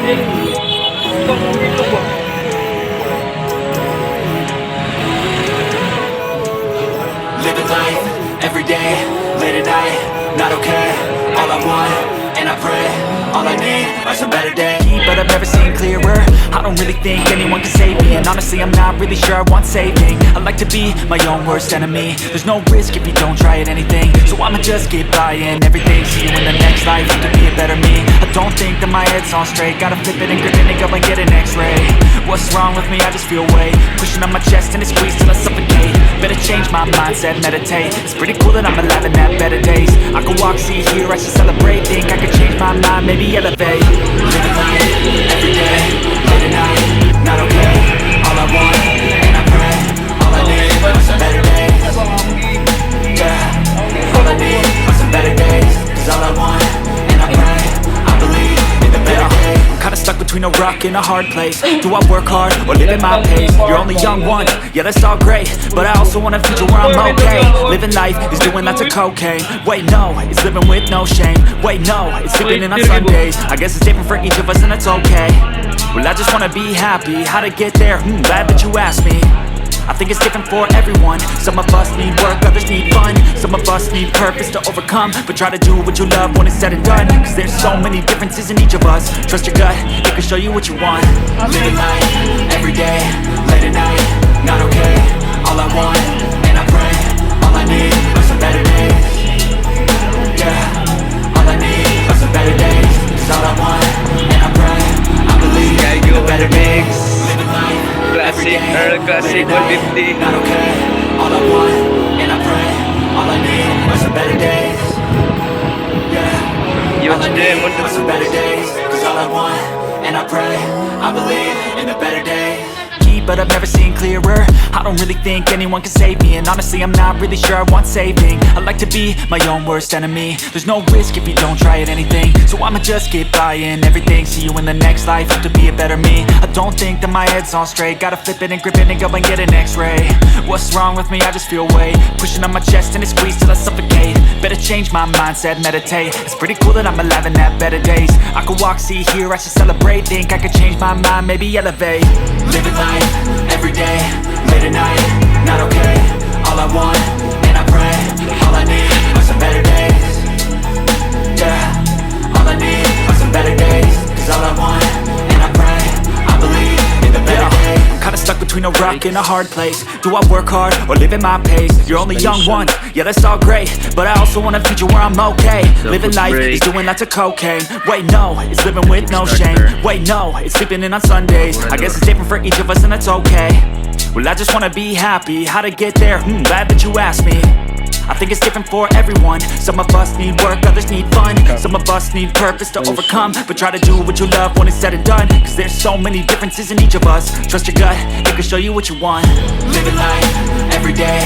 Living life, every day, late at night, not okay. All I want, and I pray, all I need are some better days. But I've never seen clearer. I don't really think anyone can save me, and honestly I'm not really sure I want saving. I like to be my own worst enemy. There's no risk if you don't try at anything, so I'ma just get buying everything. See you in the next life, have to be a better me. I don't think that my head's on straight. Gotta flip it and grip it and go and get an x-ray. What's wrong with me? I just feel weight pushing on my chest and it squeezes till I suffocate. Better change my mindset, meditate. It's pretty cool that I'm alive and have better days. I could walk, see, hear, I should celebrate. Think I could change my mind, maybe elevate. Living life, every day, late at night, not okay. All I want, and I pray, all I need are some better days. Yeah, all I need are some better days. Cause all I want, and I pray, I believe in the better days. I'm kinda stuck between a rock and a hard place. Do I work hard or live at my pace? You're only young once, yeah that's all great, but I also want a future where I'm okay. Living life is doing lots of cocaine. Wait no, it's living with no shame. Wait no, it's sleeping in on Sundays. I guess it's different for each of us and that's okay. Well I just wanna be happy, how to get there? Glad that you asked me. I think it's different for everyone. Some of us need work, others need fun. Some of us need purpose to overcome. But try to do what you love when it's said and done. Cause there's so many differences in each of us. Trust your gut, it can show you what you want. Living life, every day, late at night, not okay. All I want, and I pray, all I need are some better days. Yeah, all I need are some better days. Cause all I want, and I pray, I believe in the better days. Living life, Classic, Classic 150. not okay. All I want, and I pray, all I need are some better days. Yeah, all I need are some better days. Cause all I want, and I pray, I believe in the better days. But I've never seen clearer. I don't really think anyone can save me, and honestly I'm not really sure I want saving. I like to be my own worst enemy. There's no risk if you don't try at anything, so I'ma just get buying everything. See you in the next life, have to be a better me. I don't think that my head's on straight. Gotta flip it and grip it and go and get an x-ray. What's wrong with me? I just feel weight pushing on my chest and it squeezes till I suffocate. Better change my mindset, meditate. It's pretty cool that I'm alive and have better days. I could walk, see, hear, I should celebrate. Think I could change my mind, maybe elevate. Living life, every day, late at night, not okay. All I want, and I pray, all I need are some better days. Yeah, all I need are some better days. Cause all I want, and I pray, I believe in the better days. I'm kinda stuck between a rock and a hard place. Do I work hard or live at my pace? You're only young once, yeah that's all great, but I also want a future where I'm okay. Living life is doing lots of cocaine. Wait no, it's living with no shame. Wait no, it's sleeping in on Sundays. I guess it's different for each of us and that's okay. Well I just wanna be happy, how to get there? Glad that you asked me. I think it's different for everyone. Some of us need work, others need fun. Some of us need purpose to overcome. But try to do what you love when it's said and done. Cause there's so many differences in each of us. Trust your gut, it can show you what you want. Living life, every day,